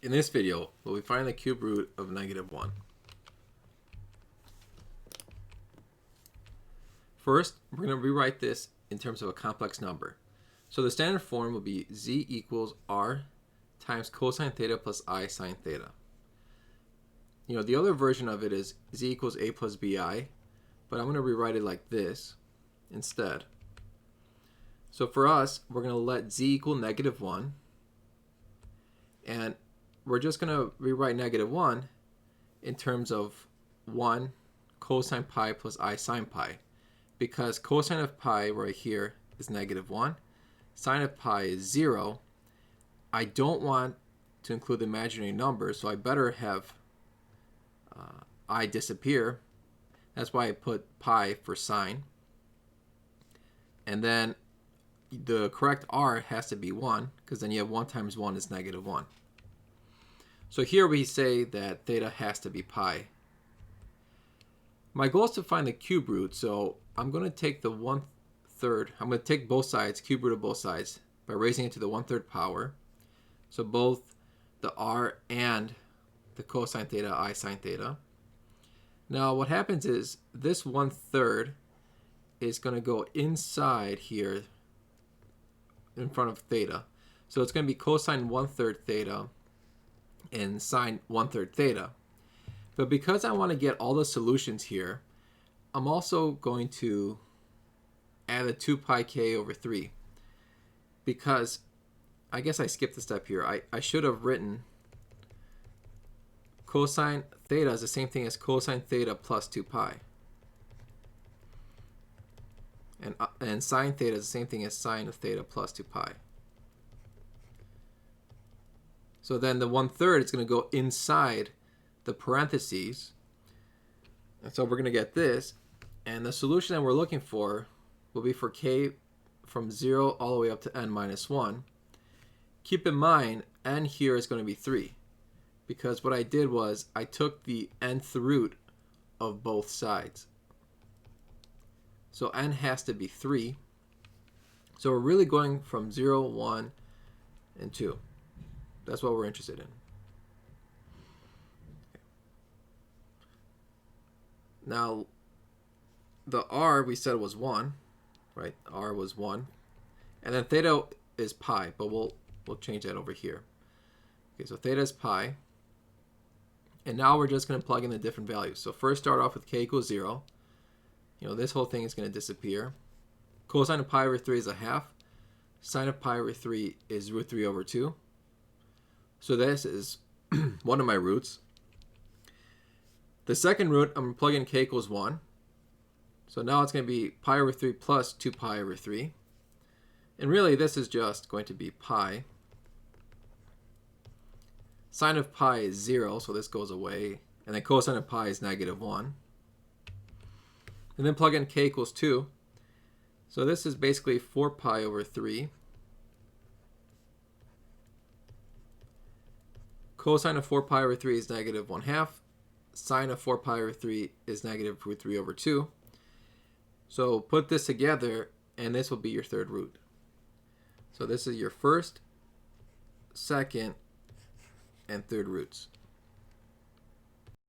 In this video, we'll be finding the cube root of -1. First, we're going to rewrite this in terms of a complex number. So the standard form will be z equals r times cosine theta plus I sine theta. The other version of it is z equals a plus bi, but I'm going to rewrite it like this instead. So for us, we're going to let z equal -1, and we're just going to rewrite -1 in terms of 1 cosine pi plus I sine pi, because cosine of pi right here is -1, sine of pi is 0. I don't want to include the imaginary number, so I better have I disappear. That's why I put pi for sine. And then the correct r has to be 1, because then you have 1 times 1 is -1. So here we say that theta has to be pi. My goal is to find the cube root, so I'm going to take the 1/3. I'm going to take both sides, cube root of both sides, by raising it to the 1/3 power. So both the r and the cosine theta, I sine theta. Now what happens is this 1/3 is going to go inside here in front of theta. So it's going to be cosine 1/3 theta and sine 1/3 theta. But because I want to get all the solutions here, I'm also going to add a 2 pi k over 3. Because I guess I skipped a step here. I should have written cosine theta is the same thing as cosine theta plus 2 pi. And sine theta is the same thing as sine of theta plus 2 pi. So then the 1/3 is going to go inside the parentheses. And so we're going to get this. And the solution that we're looking for will be for k from 0 all the way up to n minus 1. Keep in mind, n here is going to be 3. Because what I did was I took the nth root of both sides. So n has to be 3. So we're really going from 0, 1, and 2. That's what we're interested in. Now, the r we said was 1, right? R was 1. And then theta is pi, but we'll change that over here. Okay, so theta is pi. And now we're just going to plug in the different values. So first start off with k equals 0. This whole thing is going to disappear. Cosine of pi over 3 is 1/2. Sine of pi over 3 is √3 over 2. So this is one of my roots. The second root, I'm going to plug in k equals 1. So now it's going to be pi over 3 plus 2 pi over 3. And really this is just going to be pi. Sine of pi is 0, so this goes away. And then cosine of pi is -1. And then plug in k equals 2. So this is basically 4 pi over 3. Cosine of 4 pi over 3 is -1/2. Sine of 4 pi over 3 is -√3 over 2. So put this together, and this will be your third root. So this is your first, second, and third roots.